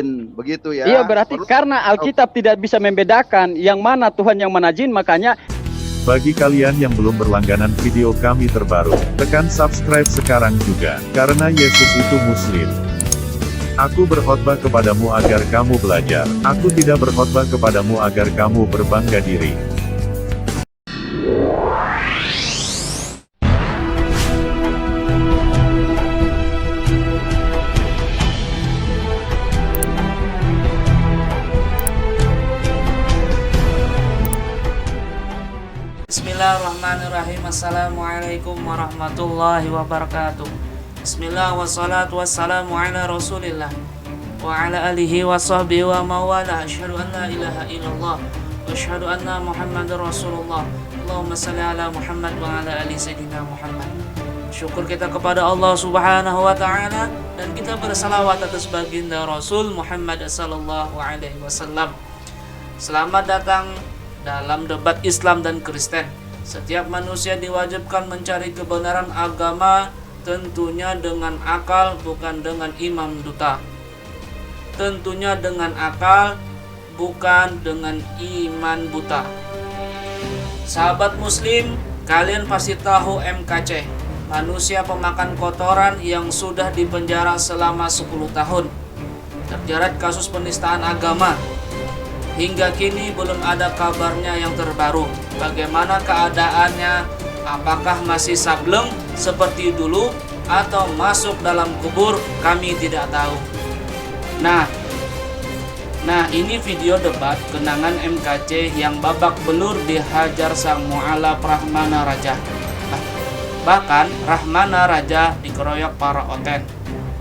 jin, begitu ya. Iya, berarti karena Alkitab tidak bisa membedakan yang mana Tuhan yang mana jin, makanya Bagi kalian yang belum berlangganan video kami terbaru, tekan subscribe sekarang juga, karena Yesus itu Muslim. Aku berkhotbah kepadamu agar kamu belajar, aku tidak berkhotbah kepadamu agar kamu berbangga diri. Bismillahirrahmanirrahim. Assalamualaikum warahmatullahi wabarakatuh. Bismillah wassalatu wassalamu ala rasulillah wa ala alihi wa sahbihi wa mawala. Asyhadu an la ilaha illallah wa asyhadu anna muhammadar rasulullah. Allahumma salli ala Muhammad wa ala ali sayyidina Muhammad. Syukur kita kepada Allah subhanahu wa ta'ala, dan kita bersalawat atas baginda Rasul Muhammad sallallahu alaihi wasallam. Selamat datang dalam debat Islam dan Kristen. Setiap manusia diwajibkan mencari kebenaran agama, tentunya dengan akal, bukan dengan imam duta. Tentunya dengan akal, bukan dengan iman buta. Sahabat muslim, kalian pasti tahu MKC, manusia pemakan kotoran yang sudah dipenjara selama 10 tahun, terjerat kasus penistaan agama. Hingga kini belum ada kabarnya yang terbaru. Bagaimana keadaannya? Apakah masih sableng seperti dulu atau masuk dalam kubur? Kami tidak tahu. Nah, ini video debat kenangan MKC yang babak belur dihajar sang mu'alaf Rahmana Raja. Bahkan Rahmana Raja dikeroyok para oten,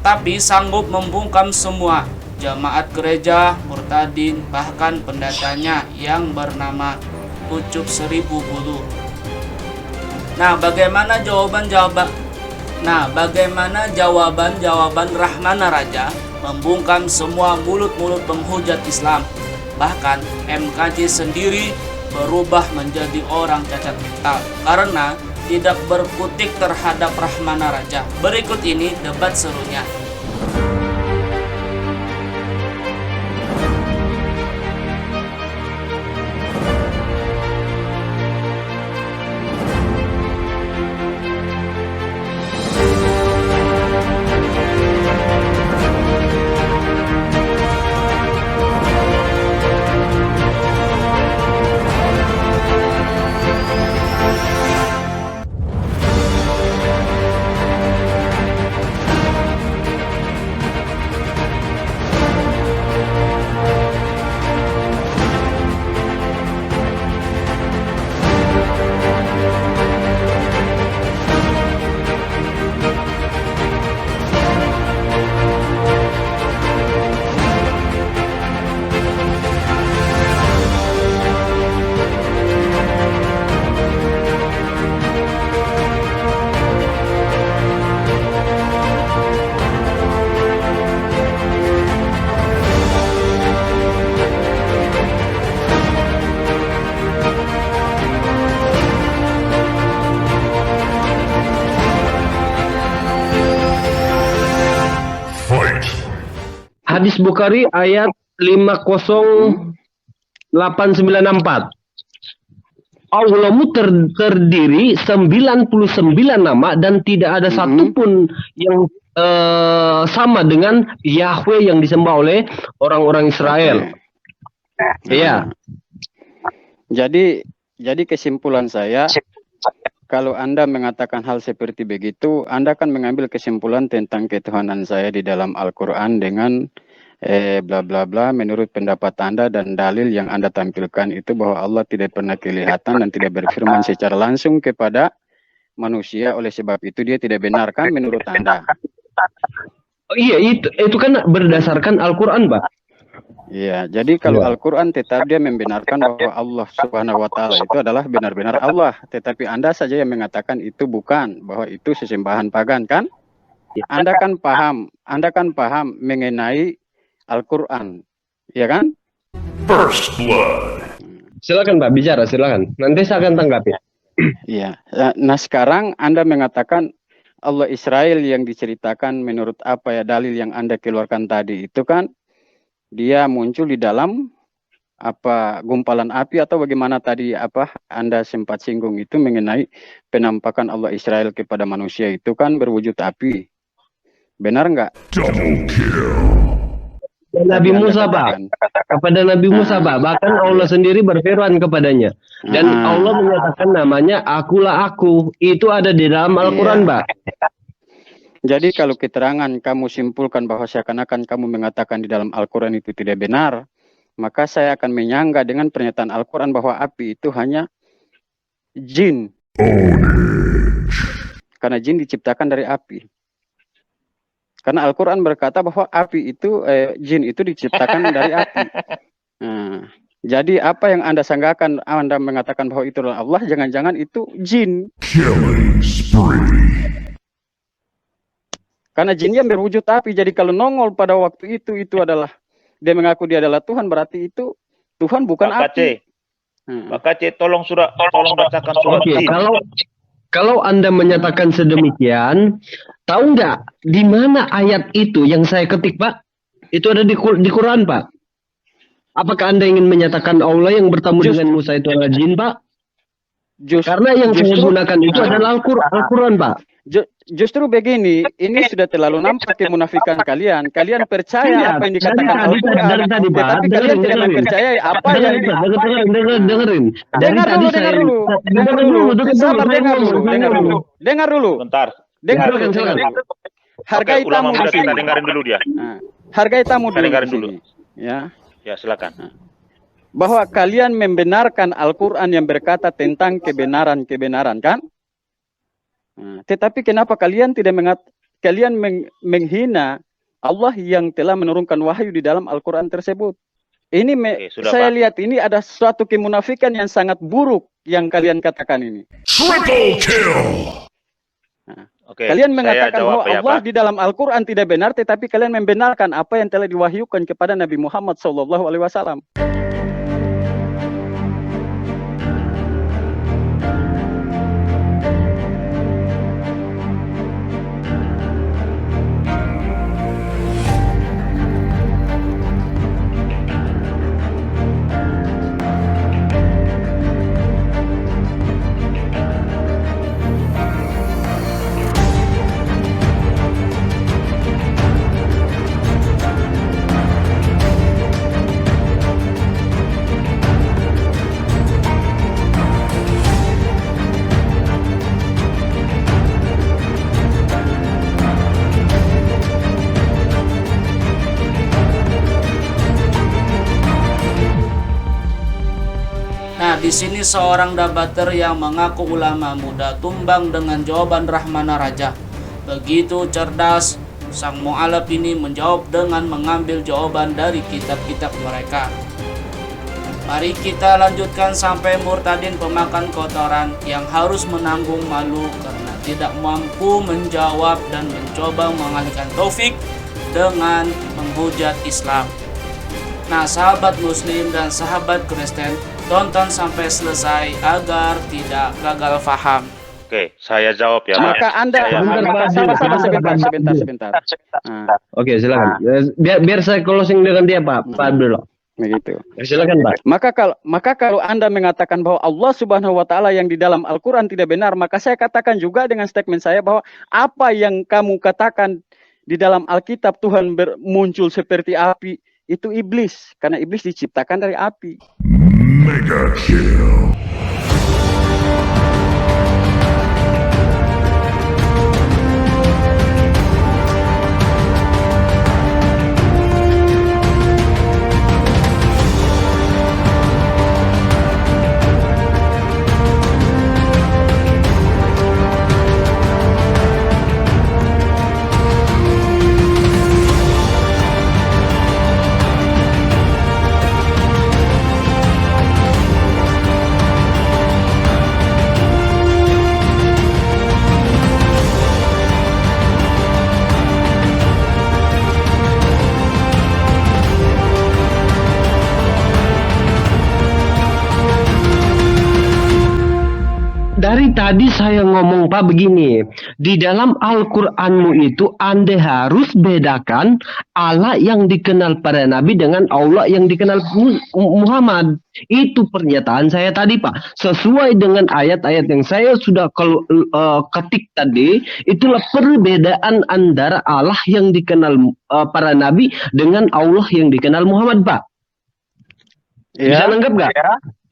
tapi sanggup membungkam semua jamaat gereja, murtadin, bahkan pendatanya yang bernama Ucup 1000 Bulu. Nah, bagaimana jawaban Rahmana Raja membungkam semua mulut-mulut penghujat Islam. Bahkan MKC sendiri berubah menjadi orang cacat mental karena tidak berkutik terhadap Rahmana Raja. Berikut ini debat serunya. Hadis Bukhari ayat 508964. Allahmu terdiri 99 nama dan tidak ada satupun yang sama dengan Yahweh yang disembah oleh orang-orang Israel. Iya. Jadi kesimpulan saya, kalau Anda mengatakan hal seperti begitu, Anda akan mengambil kesimpulan tentang ketuhanan saya di dalam Al-Quran dengan bla bla bla menurut pendapat Anda, dan dalil yang Anda tampilkan itu bahwa Allah tidak pernah kelihatan dan tidak berfirman secara langsung kepada manusia, oleh sebab itu dia tidak benarkan menurut Anda. Oh, iya, itu kan berdasarkan Al-Quran, Pak. Iya, jadi kalau Al-Quran tetap dia membenarkan bahwa Allah Subhanahu wa Ta'ala itu adalah benar-benar Allah, tetapi Anda saja yang mengatakan itu bukan, bahwa itu sesembahan pagan, kan? Anda kan paham mengenai Al-Quran, ya kan? First Blood. Silakan Pak, bicara, silakan. Nanti saya akan tanggapi. Iya. Nah, sekarang Anda mengatakan Allah Israel yang diceritakan menurut apa ya dalil yang Anda keluarkan tadi itu kan dia muncul di dalam gumpalan api, atau bagaimana tadi Anda sempat singgung itu mengenai penampakan Allah Israel kepada manusia itu kan berwujud api. Benar nggak? Nabi Musa, Pak. Kepada Nabi Musa, Pak. Bahkan Allah sendiri berfirman kepadanya. Dan Allah menyatakan namanya Akulah Aku. Itu ada di dalam Al-Quran, Pak. Jadi kalau keterangan kamu simpulkan bahwa seakan-akan kamu mengatakan di dalam Al-Quran itu tidak benar, maka saya akan menyangga dengan pernyataan Al-Quran bahwa api itu hanya jin. Karena jin diciptakan dari api. Karena Al-Quran berkata bahwa api itu, jin itu diciptakan dari api. Nah, jadi apa yang Anda sanggakan, Anda mengatakan bahwa itu adalah Allah, jangan-jangan itu jin. Karena jin yang berwujud api, jadi kalau nongol pada waktu itu adalah, dia mengaku dia adalah Tuhan, berarti itu Tuhan bukan api. Pak Aceh, tolong bacakan surat jin. Kalau Anda menyatakan sedemikian, tahu nggak di mana ayat itu yang saya ketik, Pak? Itu ada di Quran, Pak. Apakah Anda ingin menyatakan Allah yang bertemu dengan Musa itu adalah jin, Pak? Karena yang saya gunakan itu adalah Al-Quran, Pak. Justru begini, ini sudah terlalu nampak kemunafikan kalian. Kalian percaya apa yang dikatakan Al-Quran, tetapi kalian tidak mempercayai apa yang dengerin. Dengar dulu. Bentar. Dengar dulu. Hargai tamu di sini. Kita dengarin dulu dia. Hargai tamu dulu. Dengarin dulu. Ya. Ya, silakan. Bahwa kalian membenarkan Al-Quran yang berkata tentang kebenaran, kan? Tetapi kenapa kalian menghina Allah yang telah menurunkan wahyu di dalam Al-Quran tersebut? Ini saya lihat ini ada suatu kemunafikan yang sangat buruk yang kalian katakan ini. Triple kill. Kalian mengatakan bahwa Allah di dalam Al-Quran tidak benar, tetapi kalian membenarkan apa yang telah diwahyukan kepada Nabi Muhammad SAW. Di sini seorang debater yang mengaku ulama muda tumbang dengan jawaban Rahmana Raja. Begitu cerdas, sang mu'alaf ini menjawab dengan mengambil jawaban dari kitab-kitab mereka. Mari kita lanjutkan sampai murtadin pemakan kotoran yang harus menanggung malu karena tidak mampu menjawab dan mencoba mengalihkan taufik dengan menghujat Islam. Nah, sahabat Muslim dan sahabat Kristen, tonton sampai selesai agar tidak gagal paham. Oke, saya jawab ya. Maka Anda sebentar. Oke, silakan. Biar saya closing dengan dia, Pak. Pak Abdullah. Begitu. Silakan, Pak. Maka kalau Anda mengatakan bahwa Allah Subhanahu wa taala yang di dalam Al-Qur'an tidak benar, maka saya katakan juga dengan statement saya bahwa apa yang kamu katakan di dalam Alkitab Tuhan muncul seperti api, itu iblis, karena iblis diciptakan dari api. Mega kill. dari tadi saya ngomong Pak begini, di dalam Al-Qur'anmu itu Anda harus bedakan Allah yang dikenal para nabi dengan Allah yang dikenal Muhammad. Itu pernyataan saya tadi Pak. Sesuai dengan ayat-ayat yang saya sudah ketik tadi, itulah perbedaan antara Allah yang dikenal para nabi dengan Allah yang dikenal Muhammad Pak. Bisa nangkep nggak?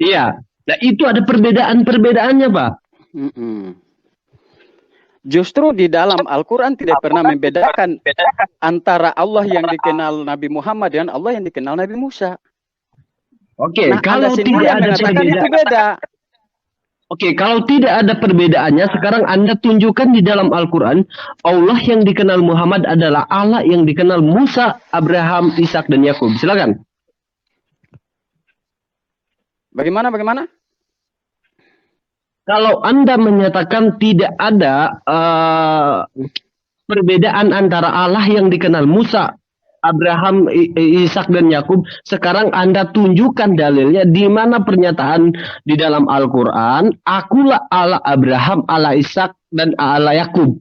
Iya. Nah itu ada perbedaan-perbedaannya Pak. Justru di dalam Al-Quran tidak pernah membedakan antara Allah yang dikenal Nabi Muhammad dengan Allah yang dikenal Nabi Musa. Oke, Nah, kalau Anda sendiri tidak yang ada mengatakan itu perbedaan, beda. oke, kalau tidak ada perbedaannya, sekarang Anda tunjukkan di dalam Al-Quran, Allah yang dikenal Muhammad adalah Allah yang dikenal Musa, Abraham, Ishak, dan Yakub. Silakan. Bagaimana? Kalau Anda menyatakan tidak ada perbedaan antara Allah yang dikenal Musa, Abraham, Ishak, dan Yakub, sekarang Anda tunjukkan dalilnya di mana pernyataan di dalam Al-Quran, akulah Allah Abraham, Allah Ishak, dan Allah Yakub.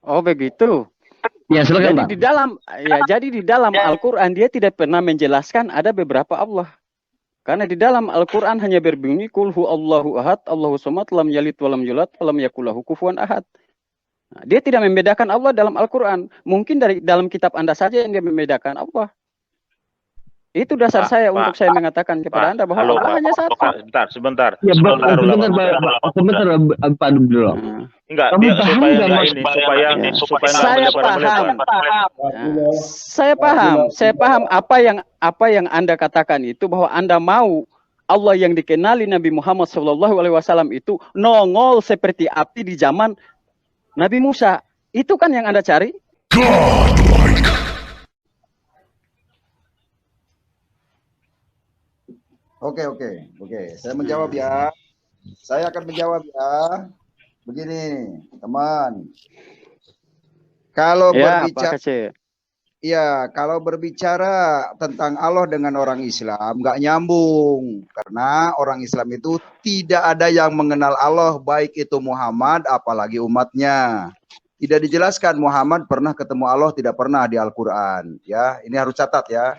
Oh begitu. Ya, silakan Jadi Pak. jadi di dalam Al-Quran dia tidak pernah menjelaskan ada beberapa Allah. Karena di dalam Al-Quran hanya berbunyi Qul huwallahu ahad, Allahu samad, lam yalid walam yulad, walam yakul lahu kufuwan ahad. Nah, dia tidak membedakan Allah dalam Al-Quran. Mungkin dari dalam kitab Anda saja yang dia membedakan Allah. Itu dasar saya untuk saya mengatakan kepada Anda bahwa Allah hanya satu. Sebentar. Ya, Sebentar, sebentar Pak Abdullah. Enggak, Kamu dia paham supaya nggak enggak mas- ini, supaya enggak Saya melebar-melebar. paham. Saya paham apa yang Anda katakan itu bahwa Anda mau Allah yang dikenali Nabi Muhammad SAW itu nongol seperti api di zaman Nabi Musa. Itu kan yang Anda cari? Godlike. Oke. Saya menjawab ya. Saya akan menjawab ya. Begini, teman. Kalau Ya, berbicara, Pak Kece. kalau berbicara tentang Allah dengan orang Islam, nggak nyambung. Karena orang Islam itu tidak ada yang mengenal Allah, baik itu Muhammad, apalagi umatnya. Tidak dijelaskan Muhammad pernah ketemu Allah, tidak pernah di Al-Quran. Ya, ini harus catat ya.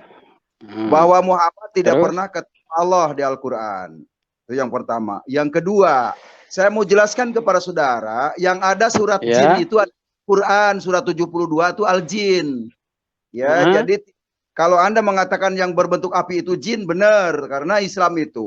Bahwa Muhammad tidak Terus? pernah ketemu Allah di Al-Quran. Itu yang pertama. Yang kedua, saya mau jelaskan kepada saudara, yang ada surat Ya. jin itu ada Quran, surat 72 itu Al-Jin. Ya, jadi kalau Anda mengatakan yang berbentuk api itu jin, benar. Karena Islam itu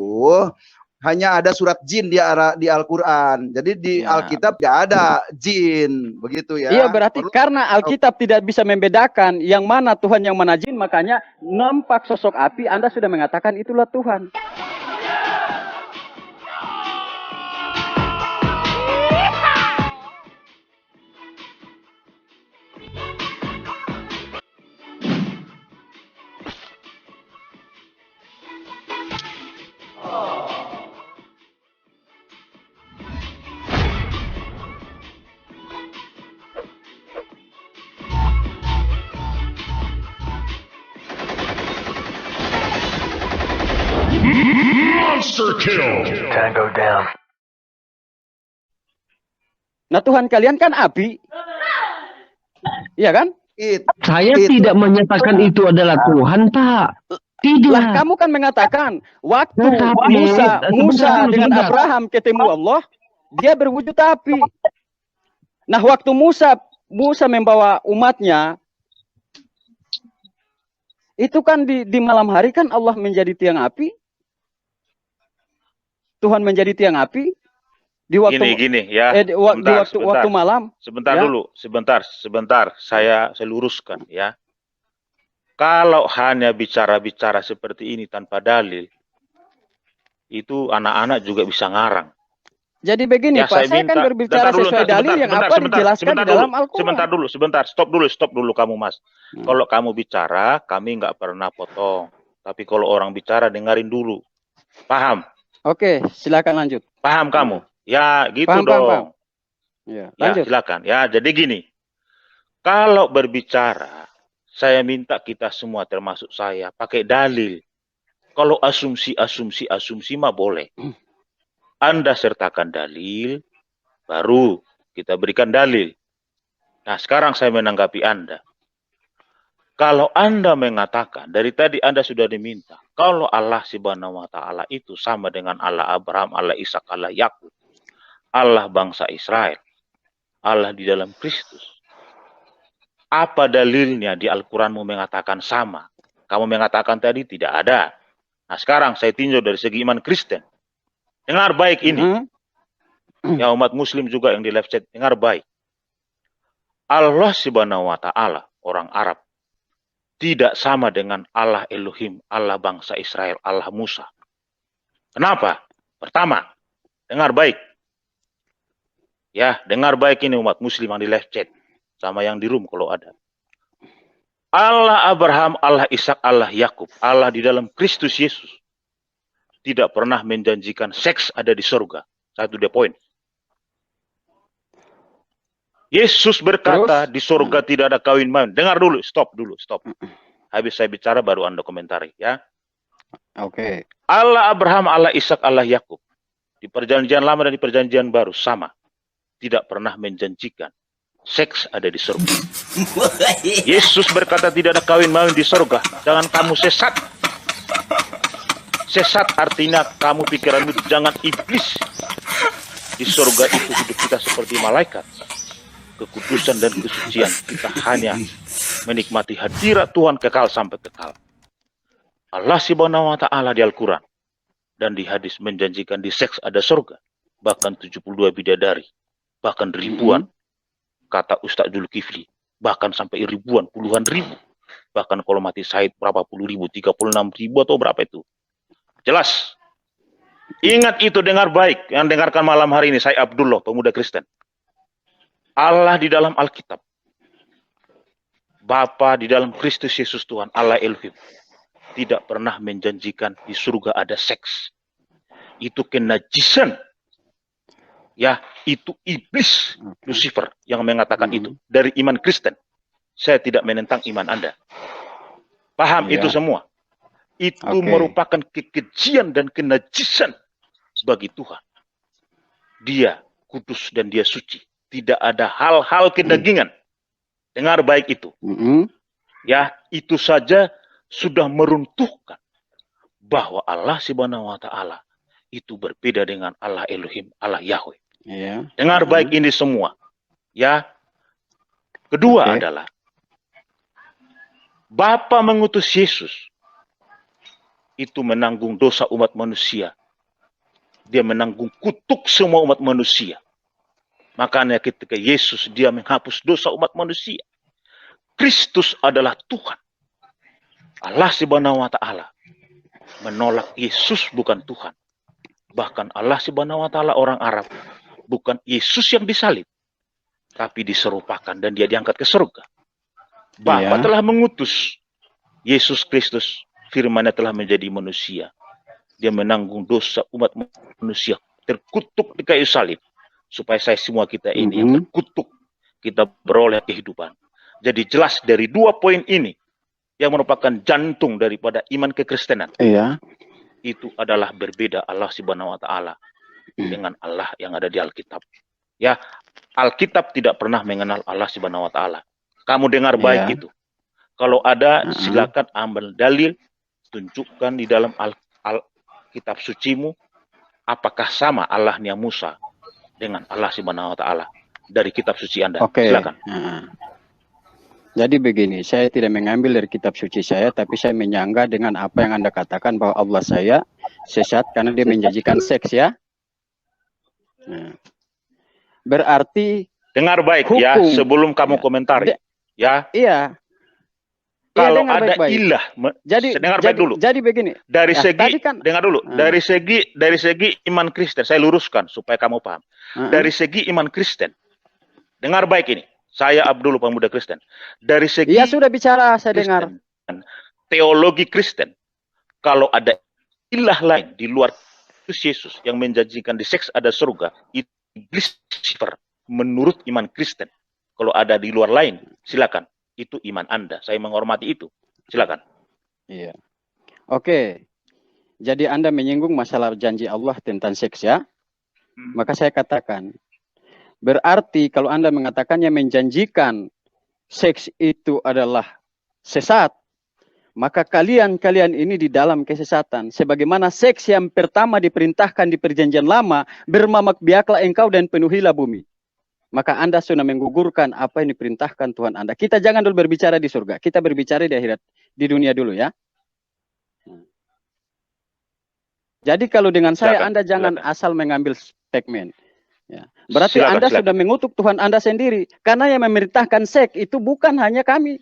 hanya ada surat jin di Al-Quran. Jadi di Ya. Alkitab tidak ada jin. Begitu ya. Iya, berarti Perlu- karena Alkitab tidak bisa membedakan yang mana Tuhan yang mana jin, makanya nampak sosok api Anda sudah mengatakan itulah Tuhan. Monster kill. Tango down. Nah, Tuhan kalian kan api. Iya kan? Saya Itu. tidak menyatakan itu adalah Tuhan, Pak. Tidak. Lah kamu kan mengatakan waktu Tetapi, Musa dengan sebentar. Abraham ketemu Allah, dia berwujud api. Nah, waktu Musa membawa umatnya, itu kan di malam hari kan Allah menjadi tiang api. Tuhan menjadi tiang api di waktu Gini ya. waktu malam. Sebentar Ya. dulu, sebentar. Saya luruskan ya. Kalau hanya bicara-bicara seperti ini tanpa dalil, itu anak-anak juga bisa ngarang. Jadi begini Ya, Pak, saya kan berbicara sesuai dalil yang apa dijelaskan di dalam Al-Quran. Sebentar, stop dulu kamu Mas. Kalau kamu bicara, kami nggak pernah potong. Tapi kalau orang bicara, dengarin dulu. Paham? Oke, silakan lanjut. Paham kamu? Ya, gitu Paham, dong. paham. Ya, Ya, lanjut. silakan. Ya, jadi gini. Kalau berbicara, saya minta kita semua termasuk saya pakai dalil. Kalau asumsi mah boleh. Anda sertakan dalil, baru kita berikan dalil. Nah, sekarang saya menanggapi Anda. Kalau Anda mengatakan, dari tadi Anda sudah diminta, kalau Allah Subhanahu wa Ta'ala itu sama dengan Allah Abraham, Allah Ishak, Allah Yakub, Allah bangsa Israel, Allah di dalam Kristus. Apa dalilnya di Al-Quranmu mengatakan sama? Kamu mengatakan tadi tidak ada. Nah, sekarang saya tinjau dari segi iman Kristen. Dengar baik ini. Ya, umat Muslim juga yang di live chat, dengar baik. Allah Subhanahu wa Ta'ala, orang Arab, tidak sama dengan Allah Elohim, Allah bangsa Israel, Allah Musa. Kenapa? Pertama, dengar baik. Ya, dengar baik ini umat Muslim yang di live chat. Sama yang di room kalau ada. Allah Abraham, Allah Ishak, Allah Yakub, Allah di dalam Kristus Yesus tidak pernah menjanjikan seks ada di surga. Satu the point. Yesus berkata di surga tidak ada kawin main. Dengar dulu, stop. Habis saya bicara baru Anda komentari ya. Oke. Allah Abraham, Allah Ishak, Allah Yakub di perjanjian lama dan di perjanjian baru sama. Tidak pernah menjanjikan seks ada di surga. Yesus berkata tidak ada kawin main di surga. Jangan kamu sesat. Sesat artinya kamu pikiranmu jangan iblis. Di surga itu hidup kita seperti malaikat. Kekudusan dan kesucian kita hanya menikmati hadirat Tuhan kekal sampai kekal. Allah Subhanahu wa Ta'ala di Al-Quran dan di hadis menjanjikan di seks ada surga. Bahkan 72 bidadari. Bahkan ribuan. Kata Ustaz Zulkifli. Bahkan sampai ribuan, puluhan ribu. Bahkan kalau mati syahid berapa puluh ribu, 36 ribu atau berapa itu. Jelas. Ingat itu, dengar baik. Yang dengarkan malam hari ini, saya Abdullah, pemuda Kristen. Allah di dalam Alkitab. Bapa di dalam Kristus Yesus Tuhan, Allah Elohim. Tidak pernah menjanjikan di surga ada seks. Itu kenajisan. Ya, itu iblis, Lucifer, yang mengatakan itu. Dari iman Kristen. Saya tidak menentang iman Anda. Paham itu semua. Itu merupakan kekejian dan kenajisan bagi Tuhan. Dia kudus dan dia suci. Tidak ada hal-hal kedagingan. Dengar baik itu. Ya, itu saja sudah meruntuhkan bahwa Allah Subhanahu wa Ta'ala itu berbeda dengan Allah Elohim, Allah Yahweh. Dengar baik ini semua. Ya. Kedua adalah Bapa mengutus Yesus itu menanggung dosa umat manusia. Dia menanggung kutuk semua umat manusia. Makanya ketika Yesus dia menghapus dosa umat manusia. Kristus adalah Tuhan. Allah Subhanahu wa Ta'ala menolak Yesus bukan Tuhan. Bahkan Allah Subhanahu wa Ta'ala orang Arab bukan Yesus yang disalib, tapi diserupakan dan dia diangkat ke surga. Bapa telah mengutus Yesus Kristus, firman-Nya telah menjadi manusia. Dia menanggung dosa umat manusia terkutuk di kayu salib supaya saya semua kita ini yang terkutuk kita beroleh kehidupan. Jadi jelas dari dua poin ini yang merupakan jantung daripada iman kekristenan. itu adalah berbeda Allah Subhanahu wa taala dengan Allah yang ada di Alkitab. Ya, Alkitab tidak pernah mengenal Allah Subhanahu wa taala. Kamu dengar baik Iya. itu. Kalau ada silakan ambil dalil, tunjukkan di dalam kitab sucimu apakah sama Allahnya Musa dengan Allah Subhanahu wa taala dari kitab suci Anda. Oke. Silakan. Jadi begini, saya tidak mengambil dari kitab suci saya, tapi saya menyangga dengan apa yang Anda katakan bahwa Allah saya sesat karena dia menjanjikan seks ya. Berarti dengar baik hukum, ya sebelum kamu komentari. Ya. Iya. Kalau dengar ada baik-baik. ilah, dengar baik dulu. Jadi begini. Dari ya, segi kan, dengar dulu. Dari segi iman Kristen, saya luruskan supaya kamu paham. Dari segi iman Kristen, dengar baik ini. Saya Abdul, pemuda Kristen. Dari segi ya sudah bicara, saya Kristen, dengar. Teologi Kristen, kalau ada ilah lain di luar Yesus yang menjanjikan di seks ada surga, itu iblis Lucifer menurut iman Kristen. Kalau ada di luar lain, silakan. Itu iman Anda. Saya menghormati itu. Silakan. Iya. Oke. Jadi Anda menyinggung masalah janji Allah tentang seks ya. Maka saya katakan, berarti kalau Anda mengatakannya menjanjikan seks itu adalah sesat, maka kalian ini di dalam kesesatan. Sebagaimana seks yang pertama diperintahkan di perjanjian lama, bermamak biaklah engkau dan penuhilah bumi. Maka Anda sudah menggugurkan apa yang diperintahkan Tuhan Anda. Kita jangan dulu berbicara di surga. Kita berbicara di akhirat, di dunia dulu ya. Jadi kalau dengan saya, Anda jangan asal mengambil statement. Ya. Berarti Anda sudah mengutuk Tuhan Anda sendiri. Karena yang memerintahkan seks itu bukan hanya kami.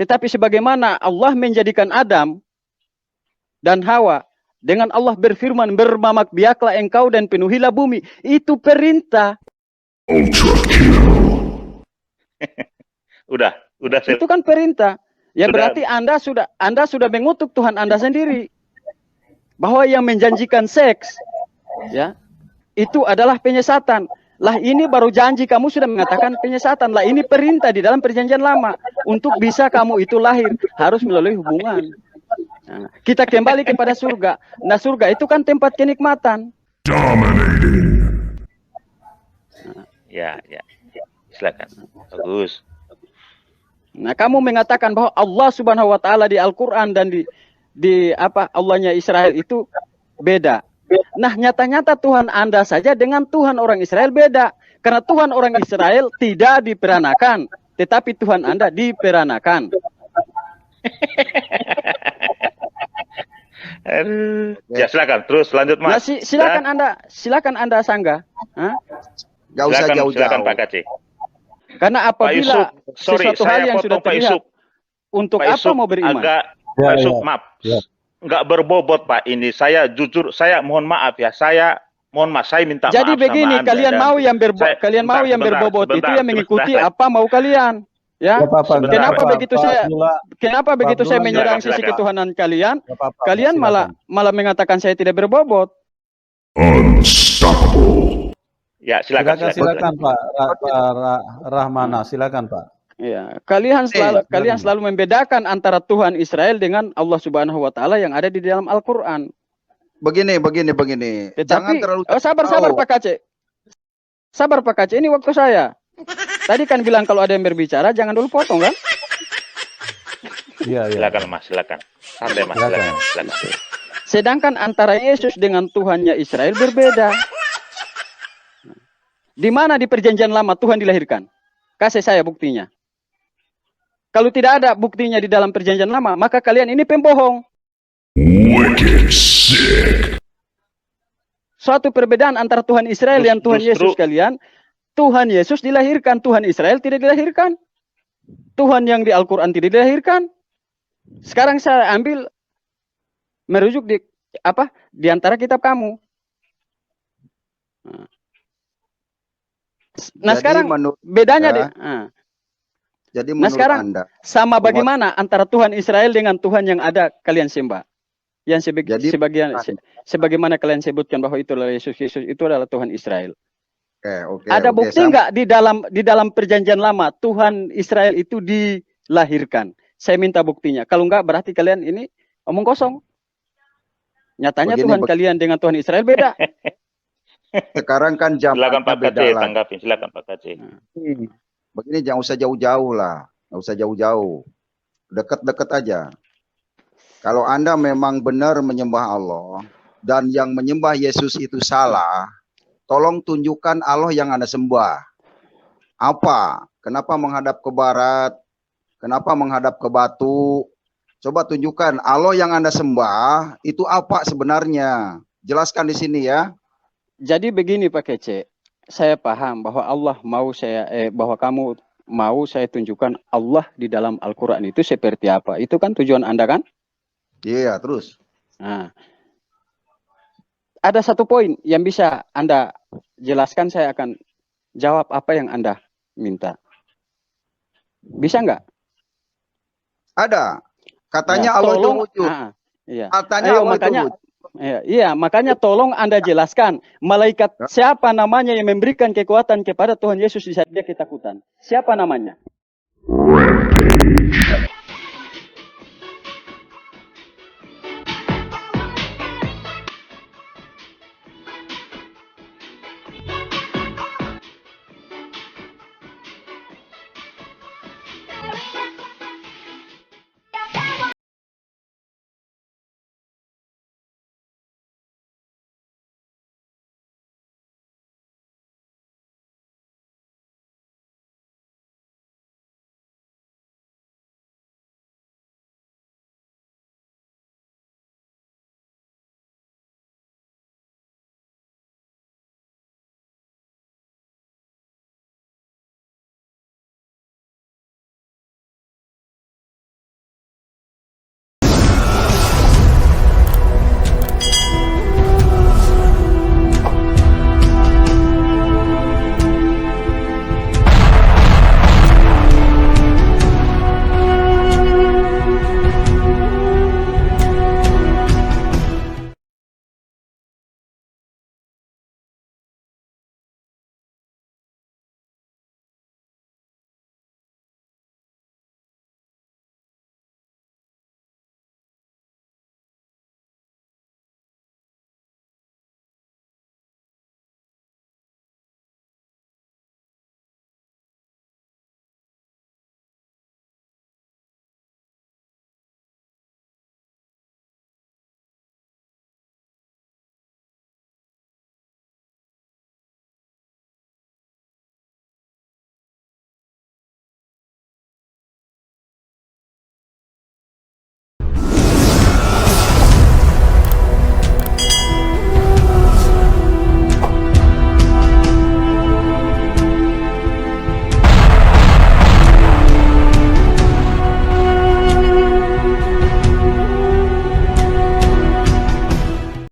Tetapi sebagaimana Allah menjadikan Adam dan Hawa. Dengan Allah berfirman, bermamak biaklah engkau dan penuhilah bumi. Itu perintah. udah itu kan perintah. Ya berarti Anda sudah mengutuk Tuhan Anda sendiri. Bahwa yang menjanjikan seks ya itu adalah penyesatan. Lah ini baru janji, kamu sudah mengatakan penyesatan. Lah ini perintah di dalam perjanjian lama. Untuk bisa kamu itu lahir harus melalui hubungan. Nah, kita kembali kepada surga. Nah, surga itu kan tempat kenikmatan. Dominating. Ya. Silakan. Bagus. Nah, kamu mengatakan bahwa Allah Subhanahu wa taala di Al-Qur'an dan di Allahnya Israel itu beda. Nah, nyata-nyata Tuhan Anda saja dengan Tuhan orang Israel beda. Karena Tuhan orang Israel tidak diperanakan, tetapi Tuhan Anda diperanakan. Ya, silakan. Terus lanjut, Mas. Nah, silakan Anda sanggah. Gak usah jauh-jauh. Silakan Pak Kaci. Karena apabila sesuatu hal yang sudah terlihat, untuk apa mau beriman? Pak Yusuf, maaf. Nggak berbobot, Pak. Ini saya jujur, saya mohon maaf ya. Saya minta maaf. Jadi begini, sama kalian mau yang berbobot itu yang mengikuti apa mau kalian. Ya, kenapa begitu saya menyerang sisi ketuhanan kalian? Kalian malah mengatakan saya tidak berbobot. Unstoppable. Ya, silakan Pak Rahmana, silakan Pak. Ya, kalian selalu membedakan antara Tuhan Israel dengan Allah Subhanahu wa taala yang ada di dalam Al-Qur'an. Begini. Jangan terlalu sabar Pak Kace. Sabar Pak Kace, ini waktu saya. Tadi kan bilang kalau ada yang berbicara jangan dulu potong kan? Iya. Silakan Mas, silakan. Santai Mas, silakan. Sedangkan antara Yesus dengan Tuhannya Israel berbeda. Di mana di perjanjian lama Tuhan dilahirkan? Kasih saya buktinya. Kalau tidak ada buktinya di dalam perjanjian lama, maka kalian ini pembohong. Wicked sick. Suatu perbedaan antara Tuhan Israel dan Tuhan Yesus kalian. Tuhan Yesus dilahirkan, Tuhan Israel tidak dilahirkan. Tuhan yang di Al-Quran tidak dilahirkan. Sekarang saya ambil merujuk di antara kitab kamu. Nah, sekarang bedanya jadi menurut sekarang Anda sama bagaimana antara Tuhan Israel dengan Tuhan yang ada kalian sembah? Yang sebagaimana kalian sebutkan bahwa itu adalah Yesus itu adalah Tuhan Israel. Ada bukti nggak di dalam perjanjian lama Tuhan Israel itu dilahirkan? Saya minta buktinya. Kalau nggak berarti kalian ini omong kosong. Nyatanya Begini, Tuhan kalian dengan Tuhan Israel beda. sekarang kan Silakan zamannya Pak beda KC, lagi. tanggapin. Silakan Pak KC. Begini, jangan usah jauh-jauh lah. Nggak usah jauh-jauh. Deket-deket aja. Kalau Anda memang benar menyembah Allah, dan yang menyembah Yesus itu salah, tolong tunjukkan Allah yang Anda sembah. Apa? Kenapa menghadap ke barat? Kenapa menghadap ke batu? Coba tunjukkan Allah yang Anda sembah itu apa sebenarnya. Jelaskan di sini ya. Jadi begini Pak Kece, saya paham bahwa Allah mau bahwa kamu mau saya tunjukkan Allah di dalam Al-Quran itu seperti apa. Itu kan tujuan Anda kan? Iya, terus. Nah, ada satu poin yang bisa Anda jelaskan, saya akan jawab apa yang Anda minta. Bisa nggak? Ada. Katanya Ya, Allah itu tolong, wujud. iya. Katanya Ayo, Allah makanya, itu wujud. iya, makanya tolong Anda jelaskan malaikat siapa namanya yang memberikan kekuatan kepada Tuhan Yesus di saat dia ketakutan. Siapa namanya? Rampage.